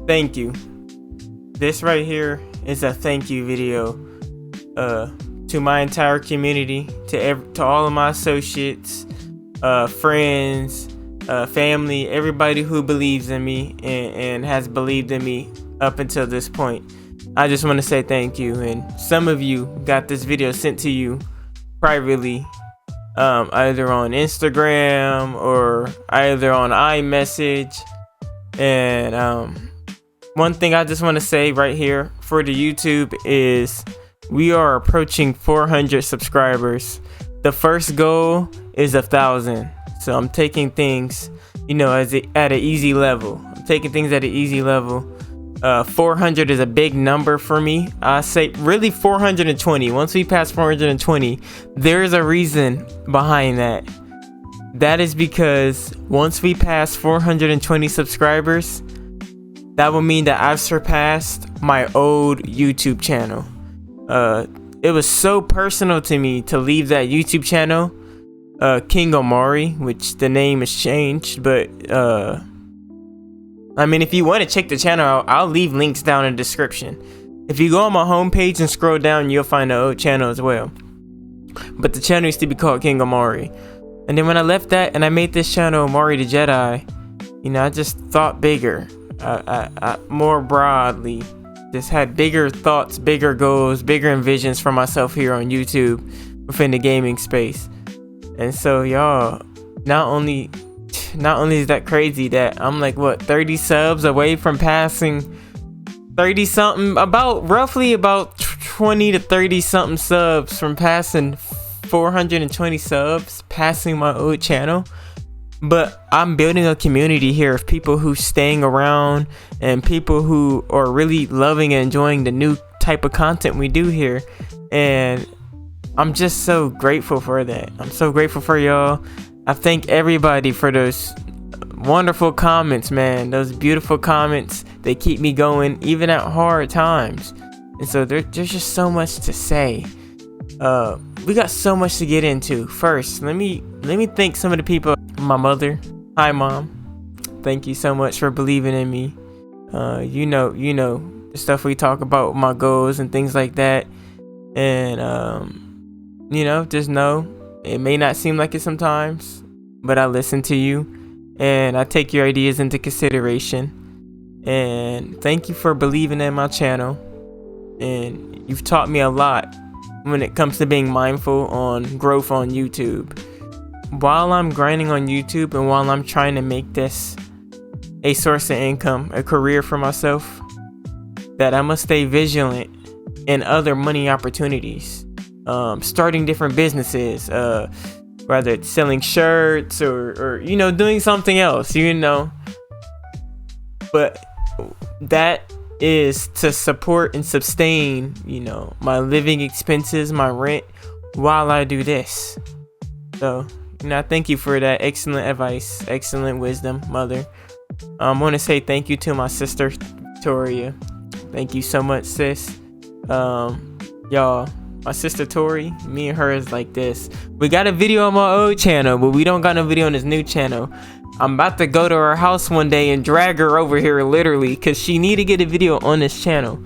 Thank you. This right here is a thank you video to my entire community, to all of my associates, friends, family, everybody who believes in me and has believed in me up until this point. I just want to say thank you. And some of you got this video sent to you privately, either on Instagram or either on iMessage. And one thing I just want to say right here for the YouTube is we are approaching 400 subscribers. The first goal is 1,000. So I'm taking things, at an easy level. 400 is a big number for me. I say really 420. Once we pass 420, there's a reason behind that. That is because once we pass 420 subscribers, that will mean that I've surpassed my old YouTube channel. It was so personal to me to leave that YouTube channel, King Omari, which the name has changed, but if you want to check the channel out, I'll leave links down in the description. If you go on my homepage and scroll down, you'll find the old channel as well. But the channel used to be called King Omari. And then when I left that and I made this channel Omari the Jedi, I just thought bigger. I more broadly just had bigger thoughts, bigger goals, bigger envisions for myself here on YouTube within the gaming space. And so y'all, not only is that crazy that I'm like 30 subs away from passing 30 something, roughly about 20 to 30 something subs from passing 420 subs, passing my old channel. But I'm building a community here of people who staying around and people who are really loving and enjoying the new type of content we do here. And I'm just so grateful for that. I'm so grateful for y'all. I thank everybody for those wonderful comments, man. Those beautiful comments. They keep me going even at hard times. And so there's just so much to say. We got so much to get into. First, let me thank some of the people. My mother. Hi, Mom. Thank you so much for believing in me. You know the stuff we talk about, my goals and things like that. And just know it may not seem like it sometimes, but I listen to you and I take your ideas into consideration. And thank you for believing in my channel. And you've taught me a lot when it comes to being mindful on growth on YouTube. While I'm grinding on YouTube and while I'm trying to make this a source of income, a career for myself, that I must stay vigilant in other money opportunities. Starting different businesses, whether it's selling shirts or doing something else, But that is to support and sustain, my living expenses, my rent, while I do this. So, I thank you for that excellent advice, excellent wisdom, Mother. I want to say thank you to my sister, Victoria. Thank you so much, sis. Y'all, my sister Tori, me and her is like this. We got a video on my old channel, but we don't got no video on this new channel. I'm about to go to her house one day and drag her over here, literally, because she need to get a video on this channel.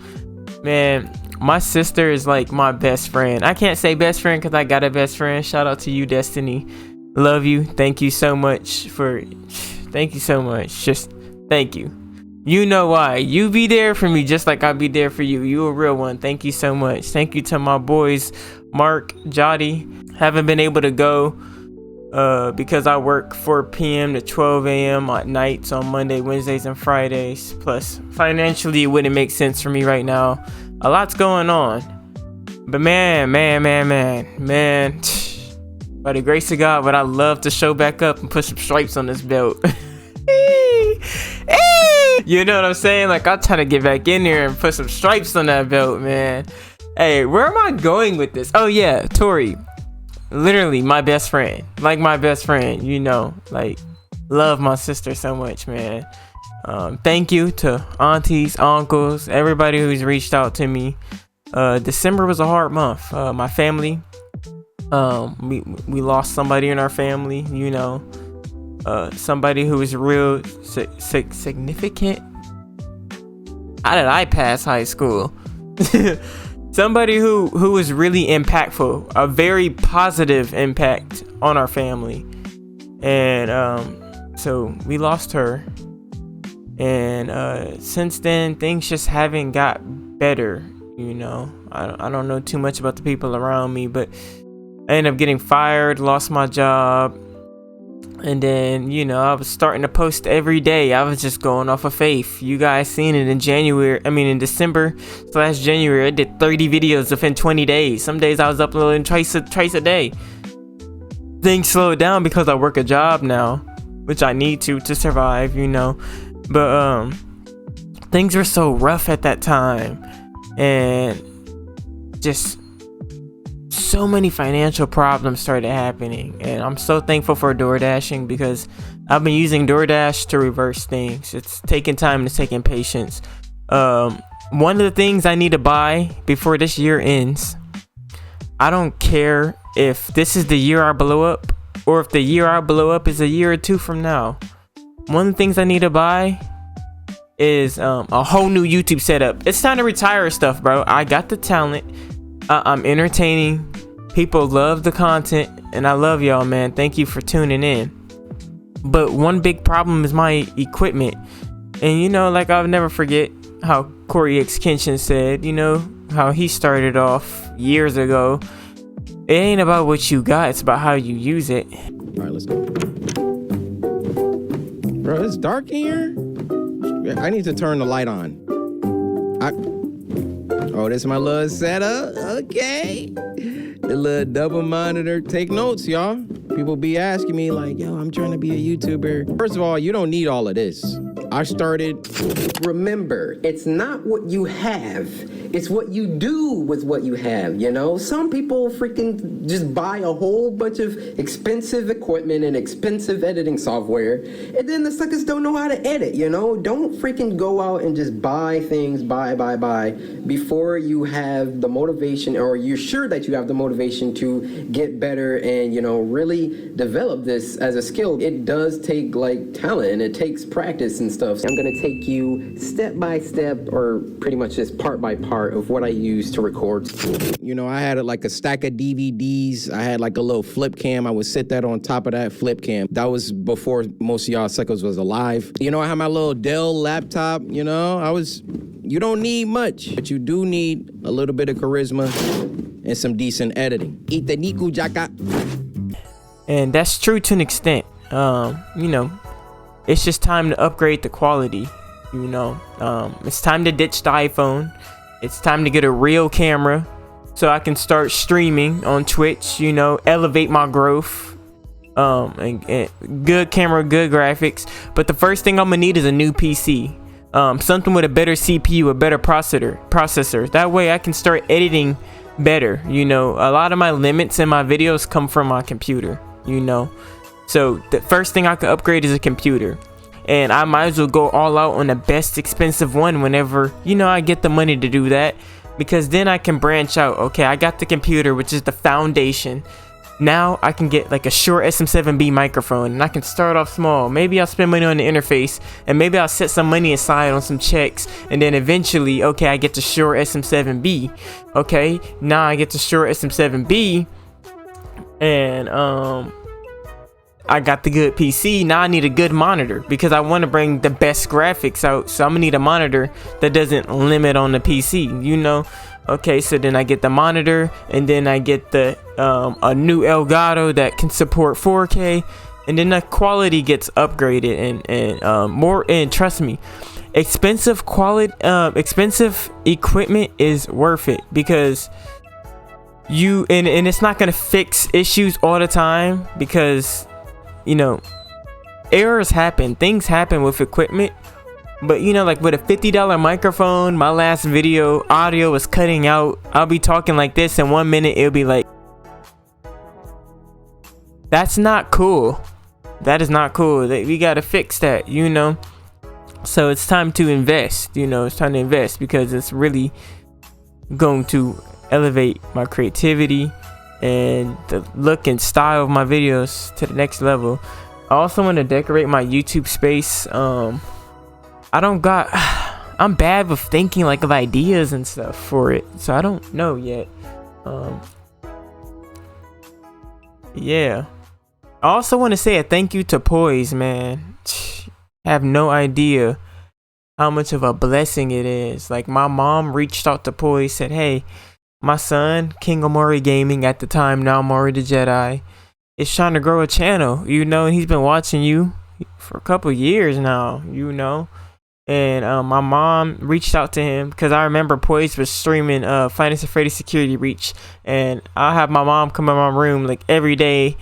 Man, my sister is like my best friend. I can't say best friend because I got a best friend. Shout out to you, Destiny. Love you. Thank you so much. Just thank you. You know why. You be there for me just like I be there for you. You a real one. Thank you so much. Thank you to my boys, Mark, Jody. Haven't been able to go because I work 4 p.m. to 12 a.m. at nights on Monday, Wednesdays, and Fridays. Plus, financially, it wouldn't make sense for me right now. A lot's going on. But man, by the grace of God, would I love to show back up and put some stripes on this belt. You know what I'm saying? Like, I'll try to get back in there and put some stripes on that belt, man. Hey, where am I going with this? Oh yeah, Tori. Literally my best friend. Like my best friend, love my sister so much, man. Thank you to aunties, uncles, everybody who's reached out to me. December was a hard month. My family, we lost somebody in our family, somebody who was real significant how did I pass high school? Somebody who was really impactful, a very positive impact on our family. And so we lost her, and since then things just haven't got better. You know, I don't know too much about the people around me, but I ended up getting fired, lost my job, and then, you know, I was starting to post every day. I was just going off of faith. You guys seen it in in December/January. I did 30 videos within 20 days. Some days I was uploading twice a day. Things slowed down because I work a job now, which I need to survive, you know. But things were so rough at that time, and just so many financial problems started happening. And I'm so thankful for DoorDashing, because I've been using DoorDash to reverse things. It's taking time, it's taking patience. One of the things I need to buy before this year ends, I don't care if this is the year I blow up, or if the year I blow up is a year or two from now. One of the things I need to buy is a whole new YouTube setup. It's time to retire stuff, bro. I got the talent. I'm entertaining. People love the content, and I love y'all, man. Thank you for tuning in. But one big problem is my equipment. And, you know, like, I'll never forget how CoryxKenshin said, you know, how he started off years ago. It ain't about what you got, it's about how you use it. All right, let's go. Bro, it's dark in here. I need to turn the light on. Oh, this is my little setup. Okay. The little double monitor. Take notes, y'all. People be asking me like, yo, I'm trying to be a YouTuber. First of all, you don't need all of this. I started. Remember, it's not what you have, it's what you do with what you have, you know? Some people freaking just buy a whole bunch of expensive equipment and expensive editing software, and then the suckers don't know how to edit, you know? Don't freaking go out and just buy things, buy, before you have the motivation, or you're sure that you have the motivation to get better and, you know, really develop this as a skill. It does take, like, talent, and it takes practice and stuff. I'm gonna take you step by step, or pretty much just part by part, of what I use to record. You know, I had like a stack of DVDs. I had like a little flip cam. I would sit that on top of that flip cam. That was before most of y'all suckers was alive. You know, I had my little Dell laptop. You know, you don't need much, but you do need a little bit of charisma and some decent editing. Itaniku Jaka. And that's true to an extent. You know, it's just time to upgrade the quality. You know, it's time to ditch the iPhone. It's time to get a real camera so I can start streaming on Twitch, you know, elevate my growth. And good camera, good graphics. But the first thing I'm gonna need is a new PC. Something with a better CPU, a better processor. That way I can start editing better. You know, a lot of my limits in my videos come from my computer, you know. So the first thing I could upgrade is a computer. And I might as well go all out on the best expensive one whenever, you know, I get the money to do that. Because then I can branch out. Okay, I got the computer, which is the foundation. Now I can get like a Shure SM7B microphone, and I can start off small. Maybe I'll spend money on the interface, and maybe I'll set some money aside on some checks, and then eventually, okay, I get the Shure SM7B. Okay, now I get the Shure SM7B, and I got the good PC. Now I need a good monitor, because I want to bring the best graphics out. So I'm gonna need a monitor that doesn't limit on the PC, you know. Okay, so then I get the monitor, and then I get the a new Elgato that can support 4K, and then the quality gets upgraded and more. And trust me, expensive equipment is worth it, because and it's not gonna fix issues all the time, because, you know, errors happen, things happen with equipment. But, you know, like with a $50 microphone, my last video audio was cutting out. I'll be talking like this, and 1 minute it'll be like, that's not cool. That is not cool. We gotta fix that, you know. So it's time to invest, you know. It's time to invest, because it's really going to elevate my creativity and the look and style of my videos to the next level. I also want to decorate my YouTube space. I don't got I'm bad with thinking like of ideas and stuff for it, so I don't know yet. Yeah. I also want to say a thank you to Poiised, man. I have no idea how much of a blessing it is. Like, my mom reached out to Poiised, said, hey, my son, King Omori Gaming at the time, now Omori the Jedi, is trying to grow a channel, you know, and he's been watching you for a couple years now, you know. And my mom reached out to him because I remember Poiised was streaming Finance and Freddy Security Reach, and I have my mom come in my room like every day.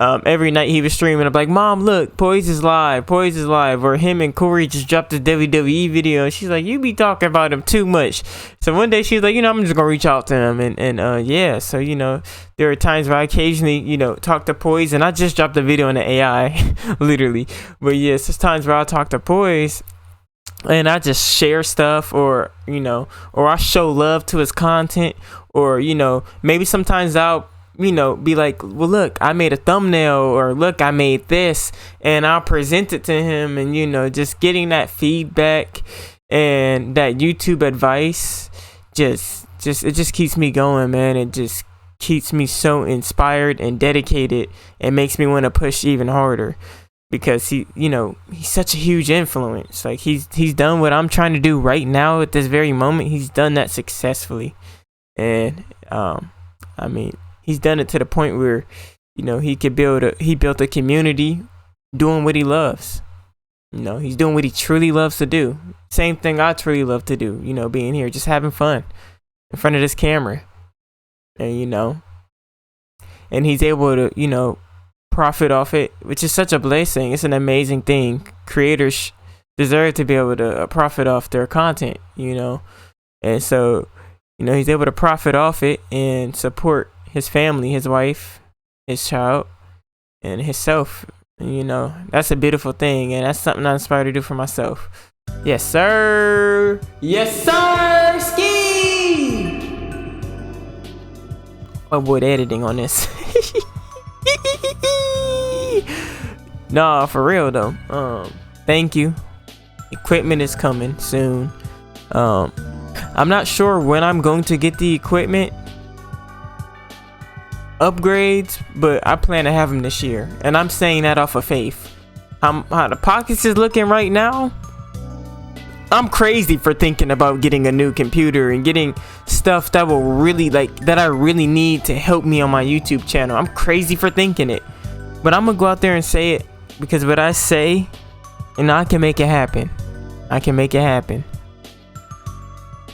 Every night he was streaming, I'm like, Mom, look, Poiised is live, Poiised is live. Or him and Corey just dropped a WWE video, and she's like, you be talking about him too much. So one day she's like, you know, I'm just gonna reach out to him, and yeah. So, you know, there are times where I occasionally, you know, talk to Poiised, and I just dropped a video on the AI, literally. But yes, there's times where I talk to Poiised, and I just share stuff, or, you know, or I show love to his content, or, you know, maybe sometimes I'll, you know, be like, well, look, I made a thumbnail, or look, I made this, and I'll present it to him. And, you know, just getting that feedback and that YouTube advice it just keeps me going, man. It just keeps me so inspired and dedicated, and makes me want to push even harder, because he, you know, he's such a huge influence. Like, he's done what I'm trying to do right now at this very moment. He's done that successfully. And I mean, he's done it to the point where, you know, he built a community doing what he loves. You know, he's doing what he truly loves to do. Same thing I truly love to do, you know, being here, just having fun in front of this camera. And, you know, and he's able to, you know, profit off it, which is such a blessing. It's an amazing thing. Creators deserve to be able to profit off their content, you know. And so, you know, he's able to profit off it and support his family, his wife, his child, and himself. And, you know, that's a beautiful thing, and that's something I aspire to do for myself. Yes, sir. Yes, sir. Ski. Avoid editing on this. Nah, for real though. Thank you. Equipment is coming soon. I'm not sure when I'm going to get the equipment upgrades, but I plan to have them this year, and I'm saying that off of faith. How the pockets is looking right now, I'm crazy for thinking about getting a new computer and getting stuff that will really, like, that I really need to help me on my YouTube channel. I'm crazy for thinking it, but I'm gonna go out there and say it, because what I say, and I can make it happen. I can make it happen.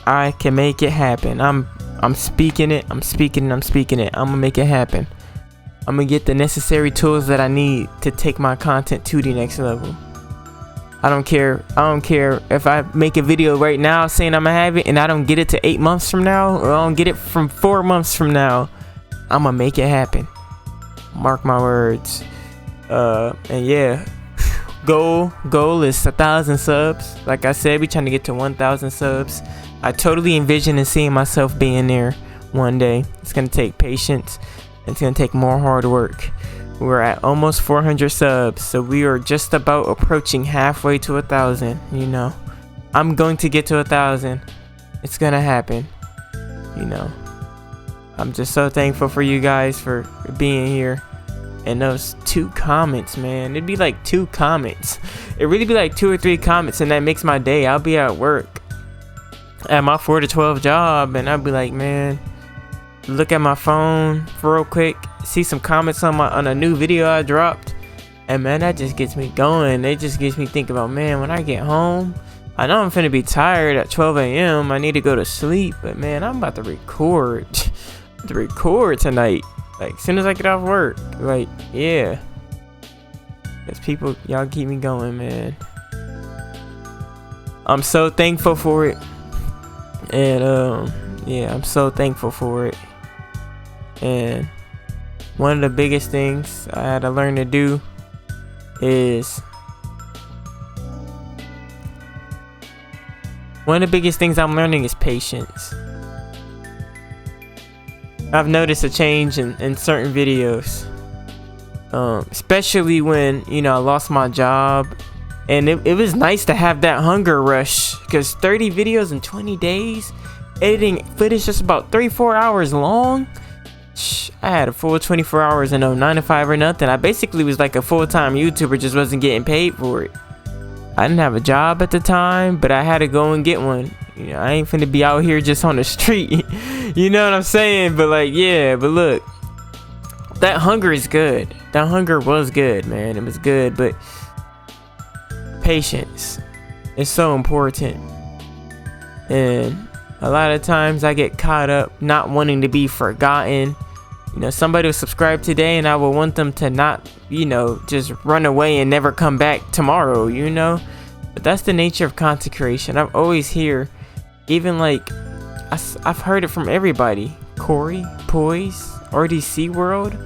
I can make it happen. I'm speaking it. I'm speaking it. I'm speaking it. I'm gonna make it happen. I'm gonna get the necessary tools that I need to take my content to the next level. I don't care if I make a video right now saying I'm gonna have it, and I don't get it to 8 months from now, or I don't get it from 4 months from now. I'm gonna make it happen. Mark my words. And yeah, goal is 1,000 subs. Like I said, we trying to get to 1,000 subs. I totally envision and seeing myself being there one day. It's gonna take patience. It's gonna take more hard work. We're at almost 400 subs, so we are just about approaching halfway to 1,000. You know, I'm going to get to 1,000. It's gonna happen. You know, I'm just so thankful for you guys for being here. And those 2 comments, man, it'd be like 2 comments. It really be like 2 or 3 comments, and that makes my day. I'll be at work at my 4 to 12 job, and I'll be like, man, look at my phone for real quick, see some comments on a new video I dropped, and man, that just gets me going. It just gets me thinking about, man, when I get home, I know I'm finna be tired at 12 a.m. I need to go to sleep, but man, I'm about to record tonight. Like, as soon as I get off work, like, yeah. Because people, y'all keep me going, man. I'm so thankful for it. And, yeah, I'm so thankful for it. And one of the biggest things I had to learn to do is... One of the biggest things I'm learning is patience. I've noticed a change in certain videos, especially when, you know, I lost my job And it was nice to have that hunger rush, because 30 videos in 20 days, editing footage just about 3-4 hours long. I had a full 24 hours and no 9 to 5 or nothing. I basically was like a full-time YouTuber, just wasn't getting paid for it. I didn't have a job at the time, but I had to go and get one. You know, I ain't finna be out here just on the street. You know what I'm saying? But like, yeah, but look, that hunger is good. That hunger was good, man. It was good, but patience is so important. And a lot of times I get caught up not wanting to be forgotten. You know, somebody will subscribe today and I will want them to not, you know, just run away and never come back tomorrow, you know? But that's the nature of content creation. I've always hear, even like, I've heard it from everybody. Corey, Poiised, RDC World,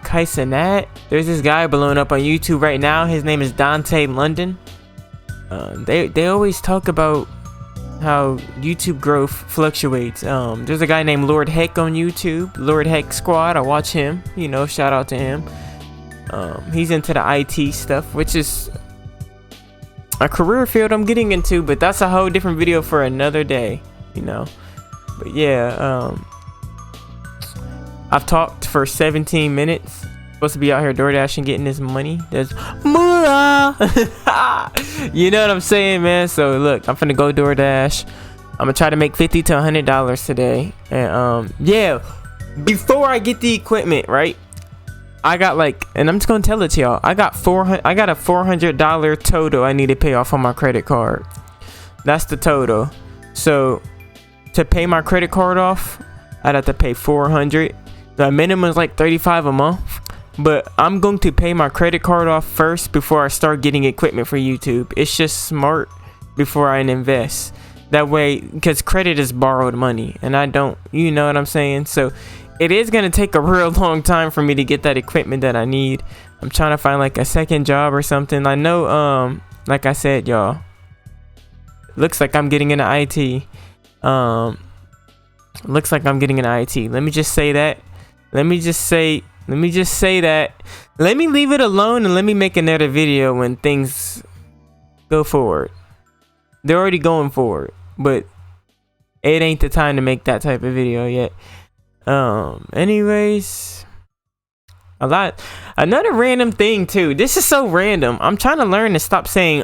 Kaisenat. There's this guy blowing up on YouTube right now. His name is Dante London. They always talk about how YouTube growth fluctuates. There's a guy named Lord Heck on YouTube, Lord Heck Squad. I watch him, you know, shout out to him. He's into the IT stuff, which is a career field I'm getting into, but that's a whole different video for another day, you know. But yeah, I've talked for 17 minutes. Supposed to be out here DoorDash and getting this money. There's moolah. You know what I'm saying, man? So look, I'm finna go DoorDash. I'm gonna try to make $50 to $100 today. And yeah, before I get the equipment, right? I got like, and I'm just gonna tell it to y'all. I got a $400 total I need to pay off on my credit card. That's the total. So to pay my credit card off, I'd have to pay $400. The minimum is like $35 a month. But I'm going to pay my credit card off first before I start getting equipment for YouTube. It's just smart before I invest. That way, because credit is borrowed money and I don't, you know what I'm saying? So it is going to take a real long time for me to get that equipment that I need. I'm trying to find like a second job or something. I know, like I said, y'all, looks like I'm getting into IT. Looks like I'm getting into IT. Let me just say that. Let me just say that. Let me leave it alone and let me make another video when things go forward. They're already going forward, but it ain't the time to make that type of video yet. Anyways, another random thing too. This is so random. I'm trying to learn to stop saying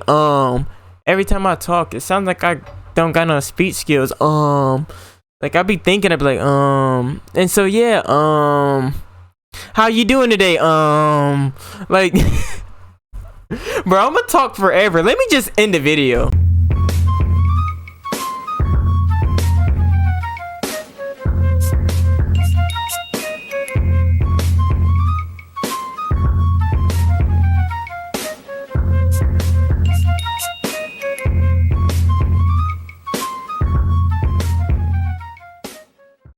every time I talk. It sounds like I don't got no speech skills. Like I be thinking, I'd be like and so yeah, how you doing today? Like, bro, I'm gonna talk forever. Let me just end the video.